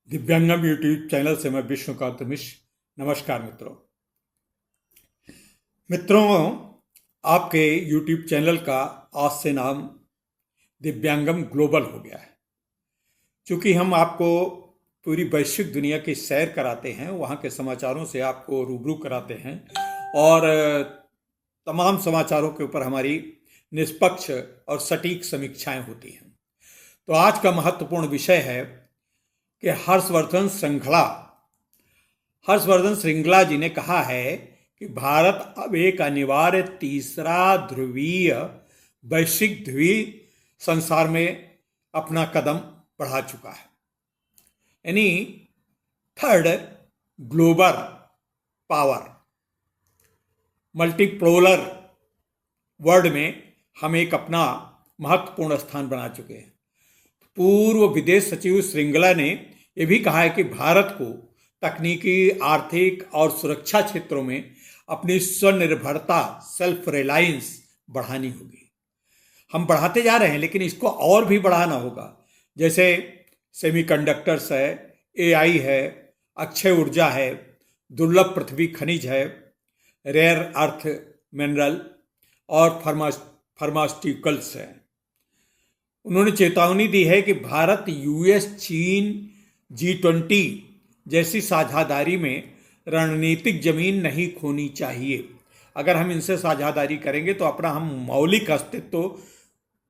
दिव्यांगम YouTube channel से मैं विष्णुकांत मिश्र। नमस्कार मित्रों, आपके यूट्यूब चैनल का आज से नाम दिव्यांगम ग्लोबल हो गया है। क्योंकि हम आपको पूरी वैश्विक दुनिया की सैर कराते हैं, वहाँ के समाचारों से आपको रूबरू कराते हैं और तमाम समाचारों के ऊपर हमारी निष्पक्ष और सटीक समीक्षाएं होती हैं। तो आज का महत्वपूर्ण विषय है कि हर्षवर्धन श्रृंगला जी ने कहा है कि भारत अब एक अनिवार्य तीसरा ध्रुवीय वैश्विक ध्रुवीय संसार में अपना कदम बढ़ा चुका है। यानी third global power, multipolar world में हम एक अपना महत्वपूर्ण स्थान बना चुके हैं। पूर्व विदेश सचिव श्रृंगला ने यह भी कहा है कि भारत को तकनीकी, आर्थिक और सुरक्षा क्षेत्रों में अपनी स्वनिर्भरता, सेल्फ रिलायंस बढ़ानी होगी। हम बढ़ाते जा रहे हैं, लेकिन इसको और भी बढ़ाना होगा। जैसे सेमीकंडक्टर्स है, एआई है, अक्षय ऊर्जा है, दुर्लभ पृथ्वी खनिज है, रेयर अर्थ मिनरल और फार्मास्यूटिकल्स है। उन्होंने चेतावनी दी है कि भारत यूएस, चीन, G20 जैसी साझेदारी में रणनीतिक जमीन नहीं खोनी चाहिए। अगर हम इनसे साझेदारी करेंगे तो अपना हम मौलिक अस्तित्व तो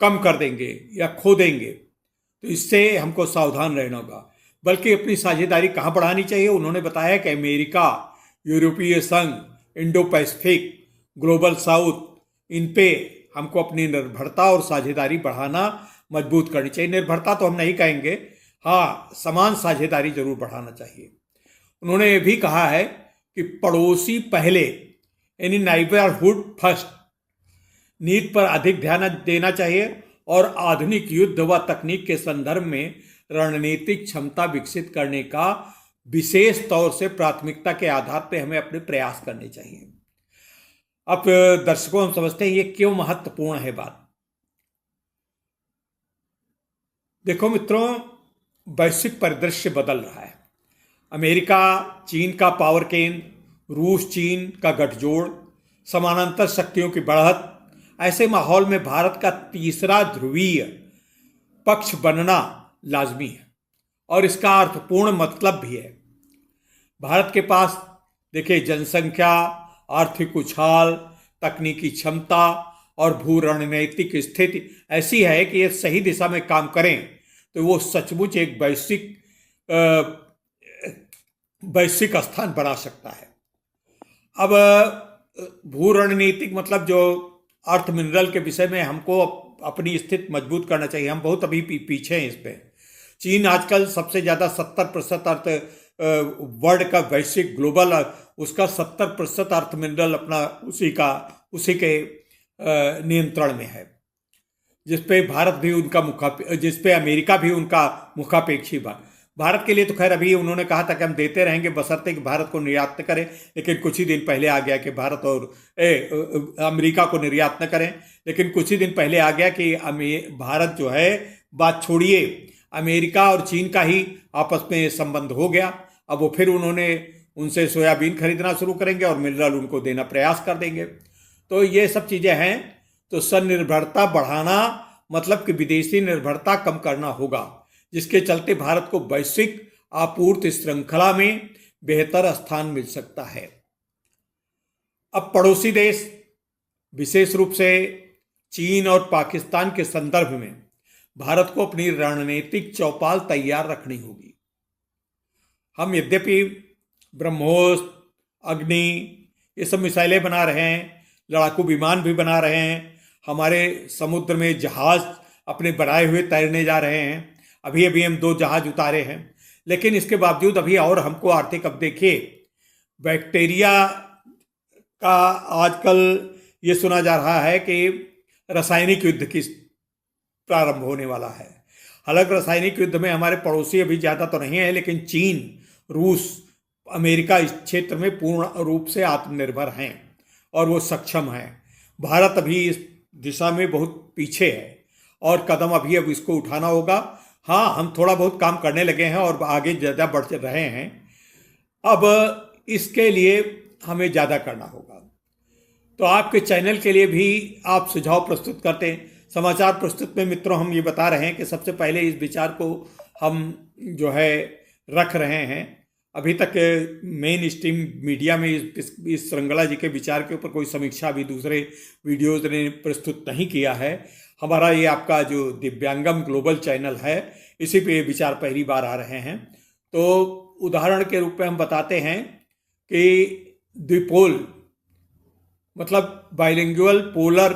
कम कर देंगे या खो देंगे। तो इससे हमको सावधान रहना होगा। बल्कि अपनी साझेदारी कहाँ बढ़ानी चाहिए, उन्होंने बताया कि अमेरिका, यूरोपीय संघ, इंडो पैसिफिक, ग्लोबल साउथ, इन पे हमको अपनी निर्भरता और साझेदारी बढ़ाना मजबूत करनी चाहिए। निर्भरता तो हम नहीं कहेंगे, हाँ, समान साझेदारी जरूर बढ़ाना चाहिए। उन्होंने ये भी कहा है कि पड़ोसी पहले यानी नाइबरहुड फर्स्ट नीति पर अधिक ध्यान देना चाहिए और आधुनिक युद्ध व तकनीक के संदर्भ में रणनीतिक क्षमता विकसित करने का विशेष तौर से प्राथमिकता के आधार पर हमें अपने प्रयास करने चाहिए। अब दर्शकों, हम समझते हैं ये क्यों महत्वपूर्ण है बात। देखो मित्रों, वैश्विक परिदृश्य बदल रहा है। अमेरिका चीन का पावर केंद्र, रूस चीन का गठजोड़, समानांतर शक्तियों की बढ़त, ऐसे माहौल में भारत का तीसरा ध्रुवीय पक्ष बनना लाजमी है और इसका अर्थपूर्ण मतलब भी है। भारत के पास देखिए जनसंख्या, आर्थिक उछाल, तकनीकी क्षमता और भू रणनीतिक स्थिति ऐसी है कि ये सही दिशा में काम करें तो वो सचमुच एक वैश्विक स्थान बना सकता है। अब भू रणनीतिक मतलब जो अर्थ मिनरल के विषय में हमको अपनी स्थिति मजबूत करना चाहिए। हम बहुत अभी पीछे हैं इस पे। चीन आजकल सबसे ज़्यादा 70% अर्थ वर्ल्ड का वैश्विक ग्लोबल उसका 70% अर्थ मिनरल अपना उसी के नियंत्रण में है, जिसपे भारत भी उनका जिसपे अमेरिका भी उनका मुखापेक्षी बा। भारत के लिए तो खैर अभी उन्होंने कहा था कि हम देते रहेंगे बशर्ते कि भारत को निर्यात न करें, लेकिन कुछ ही दिन पहले आ गया कि भारत और अमेरिका को निर्यात न करें। लेकिन कुछ ही दिन पहले आ गया कि भारत जो है, बात छोड़िए, अमेरिका और चीन का ही आपस में संबंध हो गया। अब वो फिर उन्होंने उनसे सोयाबीन खरीदना शुरू करेंगे और मिनरल उनको देना प्रयास कर देंगे। तो ये सब चीज़ें हैं। तो स्वनिर्भरता बढ़ाना मतलब कि विदेशी निर्भरता कम करना होगा, जिसके चलते भारत को वैश्विक आपूर्ति श्रृंखला में बेहतर स्थान मिल सकता है। अब पड़ोसी देश, विशेष रूप से चीन और पाकिस्तान के संदर्भ में भारत को अपनी रणनीतिक चौपाल तैयार रखनी होगी। हम यद्यपि ब्रह्मोस, अग्नि ये सब मिसाइलें बना रहे हैं, लड़ाकू विमान भी बना रहे हैं, हमारे समुद्र में जहाज अपने बनाए हुए तैरने जा रहे हैं। अभी अभी हम 2 जहाज उतारे हैं, लेकिन इसके बावजूद अभी और हमको आर्थिक, अब देखिए बैक्टीरिया का आजकल ये सुना जा रहा है कि रासायनिक युद्ध की प्रारंभ होने वाला है। हालांकि रासायनिक युद्ध में हमारे पड़ोसी अभी ज़्यादा तो नहीं है, लेकिन चीन, रूस, अमेरिका इस क्षेत्र में पूर्ण रूप से आत्मनिर्भर हैं और वो सक्षम हैं। भारत अभी इस दिशा में बहुत पीछे है और कदम अभी अब इसको उठाना होगा। हाँ, हम थोड़ा बहुत काम करने लगे हैं और आगे ज़्यादा बढ़ रहे हैं। अब इसके लिए हमें ज़्यादा करना होगा। तो आपके चैनल के लिए भी आप सुझाव प्रस्तुत करते हैं। समाचार प्रस्तुत में मित्रों हम ये बता रहे हैं कि सबसे पहले इस विचार को हम जो है रख रहे हैं। अभी तक मेन स्ट्रीम मीडिया में इस श्रृंखला जी के विचार के ऊपर कोई समीक्षा भी दूसरे वीडियोज ने प्रस्तुत नहीं किया है। हमारा ये आपका जो दिव्यांगम ग्लोबल चैनल है, इसी पे ये विचार पहली बार आ रहे हैं। तो उदाहरण के रूप में हम बताते हैं कि द्विपोल मतलब बाइलिंगुअल पोलर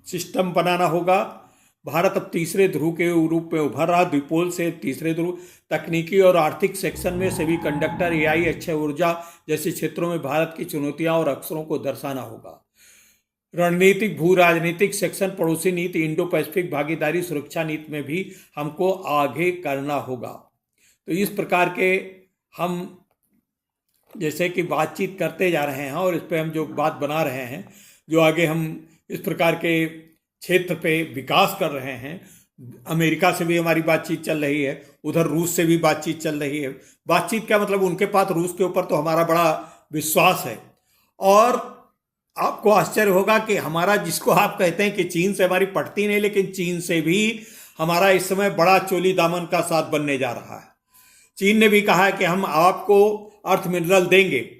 सिस्टम बनाना होगा। भारत अब तीसरे ध्रुव के रूप में उभर रहा, द्विपोल से तीसरे ध्रुव। तकनीकी और आर्थिक सेक्शन में सेमी कंडक्टर, एआई, अक्षय ऊर्जा जैसे क्षेत्रों में भारत की चुनौतियां और अवसरों को दर्शाना होगा। रणनीतिक भू राजनीतिक सेक्शन, पड़ोसी नीति, इंडो पैसिफिक भागीदारी, सुरक्षा नीति में भी हमको आगे करना होगा। तो इस प्रकार के हम जैसे कि बातचीत करते जा रहे हैं और इस पे हम जो बात बना रहे हैं, जो आगे हम इस प्रकार के क्षेत्र पे विकास कर रहे हैं। अमेरिका से भी हमारी बातचीत चल रही है, उधर रूस से भी बातचीत चल रही है। बातचीत क्या मतलब, उनके पास रूस के ऊपर तो हमारा बड़ा विश्वास है। और आपको आश्चर्य होगा कि हमारा, जिसको आप कहते हैं कि चीन से हमारी पटती नहीं, लेकिन चीन से भी हमारा इस समय बड़ा चोली दामन का साथ बनने जा रहा है। चीन ने भी कहा है कि हम आपको अर्थ मिनरल देंगे,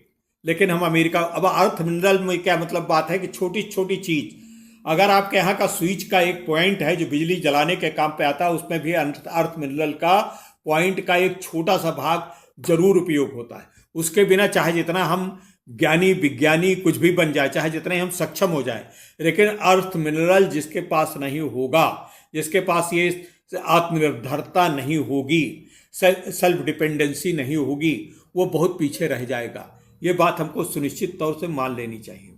लेकिन हम अमेरिका, अब अर्थ मिनरल में क्या मतलब बात है कि छोटी छोटी चीज, अगर आपके यहाँ का स्विच का एक पॉइंट है जो बिजली जलाने के काम पे आता है, उसमें भी अर्थ मिनरल का पॉइंट का एक छोटा सा भाग जरूर उपयोग होता है। उसके बिना चाहे जितना हम ज्ञानी विज्ञानी कुछ भी बन जाए, चाहे जितने हम सक्षम हो जाए, लेकिन अर्थ मिनरल जिसके पास नहीं होगा, जिसके पास ये आत्मनिर्भरता नहीं होगी, सेल्फ डिपेंडेंसी नहीं होगी, वो बहुत पीछे रह जाएगा। ये बात हमको सुनिश्चित तौर से मान लेनी चाहिए।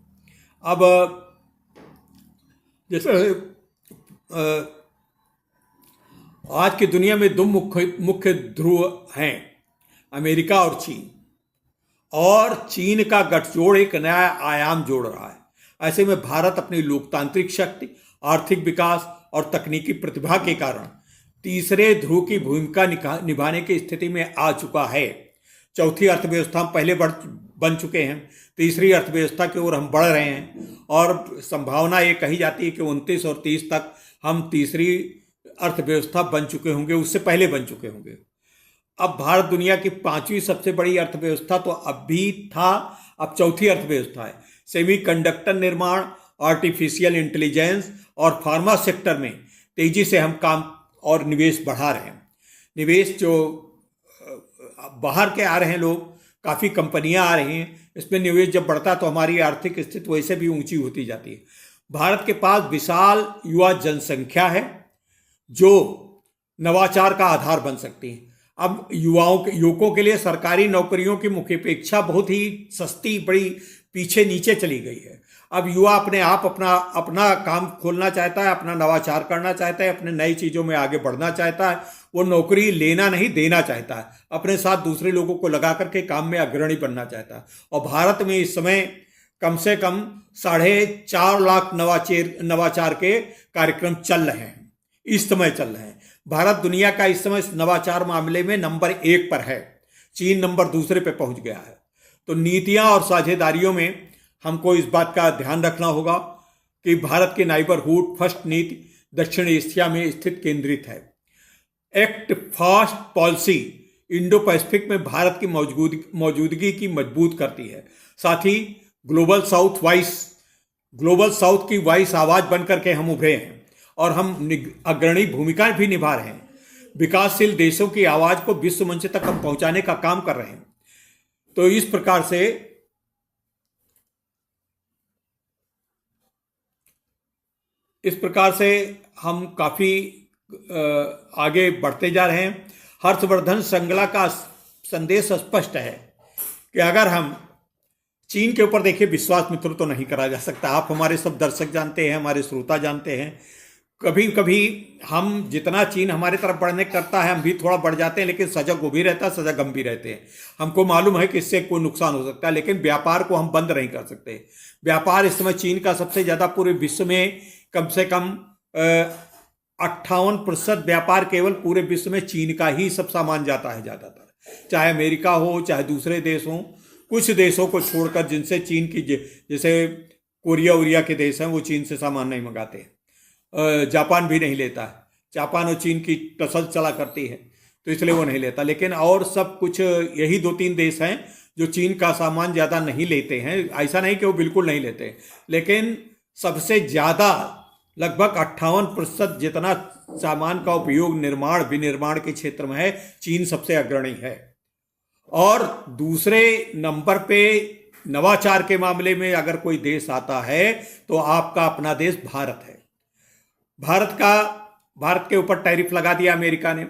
अब जैसे आज की दुनिया में दो मुख्य ध्रुव हैं, अमेरिका और चीन। और चीन का गठजोड़ एक नया आयाम जोड़ रहा है। ऐसे में भारत अपनी लोकतांत्रिक शक्ति, आर्थिक विकास और तकनीकी प्रतिभा के कारण तीसरे ध्रुव की भूमिका निभाने की स्थिति में आ चुका है। चौथी अर्थव्यवस्था हम पहले बन चुके हैं, तीसरी अर्थव्यवस्था की ओर हम बढ़ रहे हैं और संभावना ये कही जाती है कि 29 और 30 तक हम तीसरी अर्थव्यवस्था बन चुके होंगे, उससे पहले बन चुके होंगे। अब भारत दुनिया की 5वीं सबसे बड़ी अर्थव्यवस्था तो अभी था, अब चौथी अर्थव्यवस्था है। सेमीकंडक्टर निर्माण, आर्टिफिशियल इंटेलिजेंस और फार्मा सेक्टर में तेजी से हम काम और निवेश बढ़ा रहे हैं। निवेश जो बाहर के आ रहे हैं लोग, काफ़ी कंपनियां आ रही हैं, इसमें निवेश जब बढ़ता है तो हमारी आर्थिक स्थिति वैसे भी ऊंची होती जाती है। भारत के पास विशाल युवा जनसंख्या है जो नवाचार का आधार बन सकती है। अब युवकों के लिए सरकारी नौकरियों की मुख्यापेक्षा बहुत ही सस्ती, बड़ी पीछे नीचे चली गई है। अब युवा अपने आप अपना काम खोलना चाहता है, अपना नवाचार करना चाहता है, अपने नई चीज़ों में आगे बढ़ना चाहता है। वो नौकरी लेना नहीं, देना चाहता है, अपने साथ दूसरे लोगों को लगा करके काम में अग्रणी बनना चाहता है। और भारत में इस समय कम से कम 4.5 लाख नवाचार के कार्यक्रम चल रहे हैं, इस समय चल रहे हैं। भारत दुनिया का इस समय नवाचार मामले में नंबर 1 पर है, चीन नंबर 2 पे पहुंच गया है। तो नीतियां और साझेदारियों में हमको इस बात का ध्यान रखना होगा कि भारत की नाइबरहुड फर्स्ट नीति दक्षिण एशिया में स्थित केंद्रित है। Act fast policy Indo Pacific में भारत की मौजूदगी की मजबूत करती है। साथ ही ग्लोबल साउथ की वॉइस आवाज बनकर के हम उभरे हैं और हम अग्रणी भूमिका भी निभा रहे हैं। विकासशील देशों की आवाज को विश्व मंच तक हम पहुंचाने का काम कर रहे हैं। तो इस प्रकार से हम काफी आगे बढ़ते जा रहे हैं। हर्षवर्धन श्रृंखला का संदेश स्पष्ट है कि अगर हम चीन के ऊपर देखिए, विश्वास मित्रों तो नहीं करा जा सकता। आप हमारे सब दर्शक जानते हैं, हमारे श्रोता जानते हैं, कभी कभी हम जितना चीन हमारे तरफ बढ़ने करता है हम भी थोड़ा बढ़ जाते हैं, लेकिन सजग वो भी रहता है, सजग हम भी रहते हैं। हमको मालूम है कि इससे कोई नुकसान हो सकता है, लेकिन व्यापार को हम बंद नहीं कर सकते। व्यापार इस समय चीन का सबसे ज़्यादा पूरे विश्व में कम से कम 58% व्यापार केवल पूरे विश्व में चीन का ही सब सामान जाता है ज़्यादातर, चाहे अमेरिका हो चाहे दूसरे देश हों। कुछ देशों को छोड़कर जिनसे चीन की, जैसे कोरिया उरिया के देश हैं, वो चीन से सामान नहीं मंगाते। जापान भी नहीं लेता है, जापान और चीन की टसल चला करती है, तो इसलिए वो नहीं लेता। लेकिन और सब कुछ यही 2-3 देश हैं जो चीन का सामान ज़्यादा नहीं लेते हैं। ऐसा नहीं कि वो बिल्कुल नहीं लेते, लेकिन सबसे ज़्यादा लगभग 58% जितना सामान का उपयोग निर्माण विनिर्माण के क्षेत्र में है, चीन सबसे अग्रणी है। और दूसरे नंबर पे नवाचार के मामले में अगर कोई देश आता है तो आपका अपना देश भारत है। भारत के ऊपर टैरिफ लगा दिया अमेरिका ने,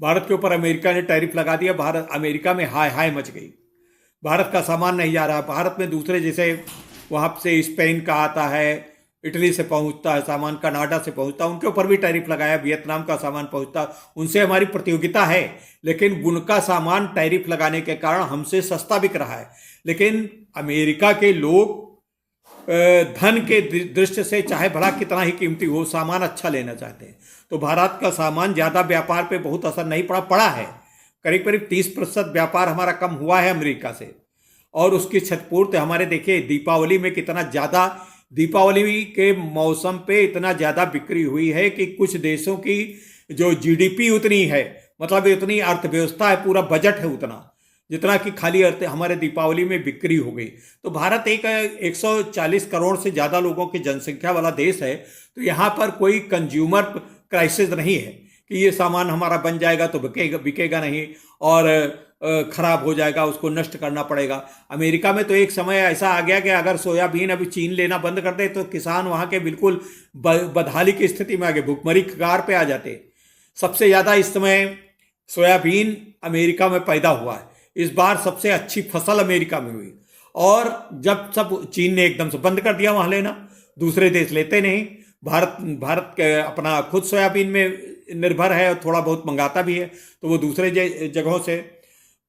भारत के ऊपर अमेरिका ने टैरिफ लगा दिया। भारत, अमेरिका में हाय हाय मच गई, भारत का सामान नहीं जा रहा। भारत में दूसरे, जैसे वहाँ से स्पेन का आता है, इटली से पहुँचता है सामान, कनाडा से पहुँचता है, उनके ऊपर भी टैरिफ लगाया। वियतनाम का सामान पहुँचता, उनसे हमारी प्रतियोगिता है, लेकिन उनका सामान टैरिफ लगाने के कारण हमसे सस्ता बिक रहा है। लेकिन अमेरिका के लोग धन के दृष्टि से चाहे भला कितना ही कीमती हो, सामान अच्छा लेना चाहते हैं। तो भारत का सामान ज़्यादा व्यापार पे बहुत असर नहीं पड़ा है। करीब करीब 30% व्यापार हमारा कम हुआ है अमेरिका से। और उसकी क्षतिपूर्ति हमारे, देखिए दीपावली में कितना ज़्यादा, दीपावली के मौसम पे इतना ज़्यादा बिक्री हुई है कि कुछ देशों की जो जीडीपी उतनी है, मतलब इतनी अर्थव्यवस्था है, पूरा बजट है उतना, जितना कि खाली हमारे दीपावली में बिक्री हो गई। तो भारत एक 140 करोड़ से ज़्यादा लोगों की जनसंख्या वाला देश है। तो यहाँ पर कोई कंज्यूमर क्राइसिस नहीं है कि ये सामान हमारा बन जाएगा तो बिकेगा नहीं और खराब हो जाएगा, उसको नष्ट करना पड़ेगा। अमेरिका में तो एक समय ऐसा आ गया कि अगर सोयाबीन अभी चीन लेना बंद कर दे तो किसान वहाँ के बिल्कुल बदहाली की स्थिति में आ गए, भुखमरी कगार पे आ जाते। सबसे ज़्यादा इस समय सोयाबीन अमेरिका में पैदा हुआ है। इस बार सबसे अच्छी फसल अमेरिका में हुई। और जब सब चीन ने एकदम से बंद कर दिया वहाँ लेना, दूसरे देश लेते नहीं, भारत के अपना खुद सोयाबीन में निर्भर है और थोड़ा बहुत मंगाता भी है, तो वो दूसरे जगहों से।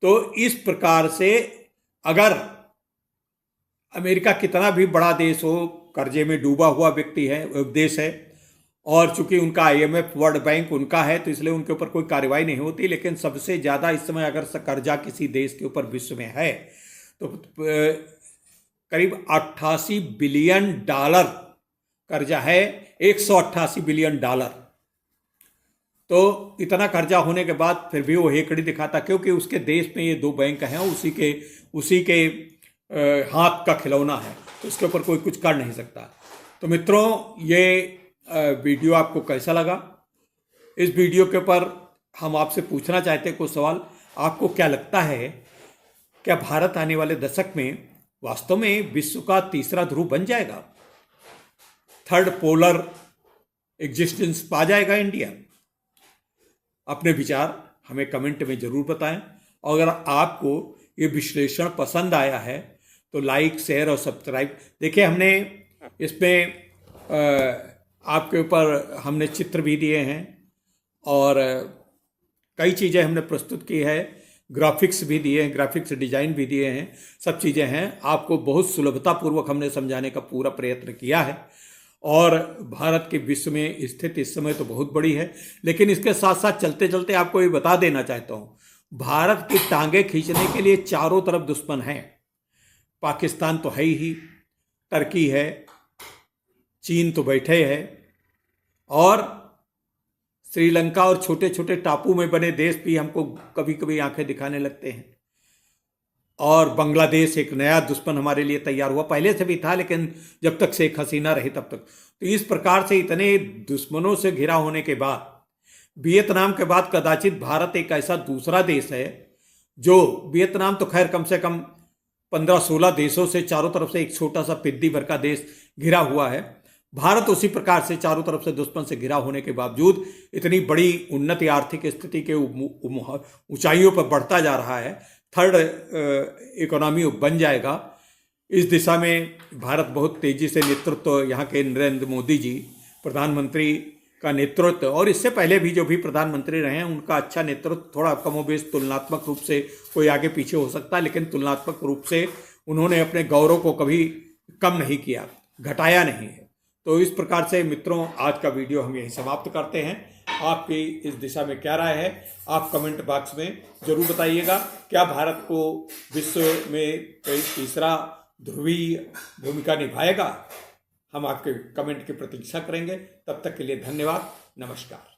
तो इस प्रकार से अगर अमेरिका कितना भी बड़ा देश हो, कर्जे में डूबा हुआ व्यक्ति है, देश है, और चूंकि उनका IMF वर्ल्ड बैंक उनका है, तो इसलिए उनके ऊपर कोई कार्रवाई नहीं होती। लेकिन सबसे ज़्यादा इस समय अगर कर्जा किसी देश के ऊपर विश्व में है तो करीब 88 बिलियन डॉलर कर्जा है, 188 बिलियन डॉलर। तो इतना कर्जा होने के बाद फिर भी वो हेकड़ी दिखाता, क्योंकि उसके देश में ये 2 बैंक हैं, उसी के हाथ का खिलौना है, तो उसके ऊपर कोई कुछ कर नहीं सकता। तो मित्रों, ये वीडियो आपको कैसा लगा? इस वीडियो के ऊपर हम आपसे पूछना चाहते हैं कुछ सवाल। आपको क्या लगता है, क्या भारत आने वाले दशक में वास्तव में विश्व का तीसरा ध्रुव बन जाएगा? थर्ड पोलर एग्जिस्टेंस पा जाएगा इंडिया? अपने विचार हमें कमेंट में जरूर बताएं। और अगर आपको ये विश्लेषण पसंद आया है तो लाइक, शेयर और सब्सक्राइब। देखिए, हमने इसमें आपके ऊपर हमने चित्र भी दिए हैं और कई चीज़ें हमने प्रस्तुत की है, ग्राफिक्स भी दिए हैं, ग्राफिक्स डिजाइन भी दिए हैं, सब चीज़ें हैं। आपको बहुत सुलभतापूर्वक हमने समझाने का पूरा प्रयत्न किया है। और भारत के विश्व में स्थिति इस समय तो बहुत बड़ी है, लेकिन इसके साथ साथ चलते चलते आपको ये बता देना चाहता हूँ, भारत की टांगे खींचने के लिए चारों तरफ दुश्मन हैं। पाकिस्तान तो है ही, टर्की है, चीन तो बैठे है, और श्रीलंका और छोटे छोटे टापू में बने देश भी हमको कभी कभी आंखें दिखाने लगते हैं। और बांग्लादेश एक नया दुश्मन हमारे लिए तैयार हुआ, पहले से भी था, लेकिन जब तक शेख हसीना रही तब तक। तो इस प्रकार से इतने दुश्मनों से घिरा होने के बाद, वियतनाम के बाद कदाचित भारत एक ऐसा दूसरा देश है जो, वियतनाम तो खैर कम से कम 15-16 देशों से चारों तरफ से एक छोटा सा पिद्दी भर का देश घिरा हुआ है। भारत उसी प्रकार से चारों तरफ से दुश्मन से घिरा होने के बावजूद इतनी बड़ी उन्नति, आर्थिक स्थिति के ऊंचाइयों पर बढ़ता जा रहा है, थर्ड इकोनॉमी बन जाएगा। इस दिशा में भारत बहुत तेजी से नेतृत्व, यहाँ के नरेंद्र मोदी जी प्रधानमंत्री का नेतृत्व, और इससे पहले भी जो भी प्रधानमंत्री रहे हैं उनका अच्छा नेतृत्व, थोड़ा कमोबेश तुलनात्मक रूप से कोई आगे पीछे हो सकता है, लेकिन तुलनात्मक रूप से उन्होंने अपने गौरव को कभी कम नहीं किया, घटाया नहीं है। तो इस प्रकार से मित्रों, आज का वीडियो हम यहीं समाप्त करते हैं। आपकी इस दिशा में क्या राय है, आप कमेंट बॉक्स में जरूर बताइएगा। क्या भारत को विश्व में कोई तीसरा ध्रुवीय भूमिका निभाएगा? हम आपके कमेंट की प्रतीक्षा करेंगे। तब तक के लिए धन्यवाद। नमस्कार।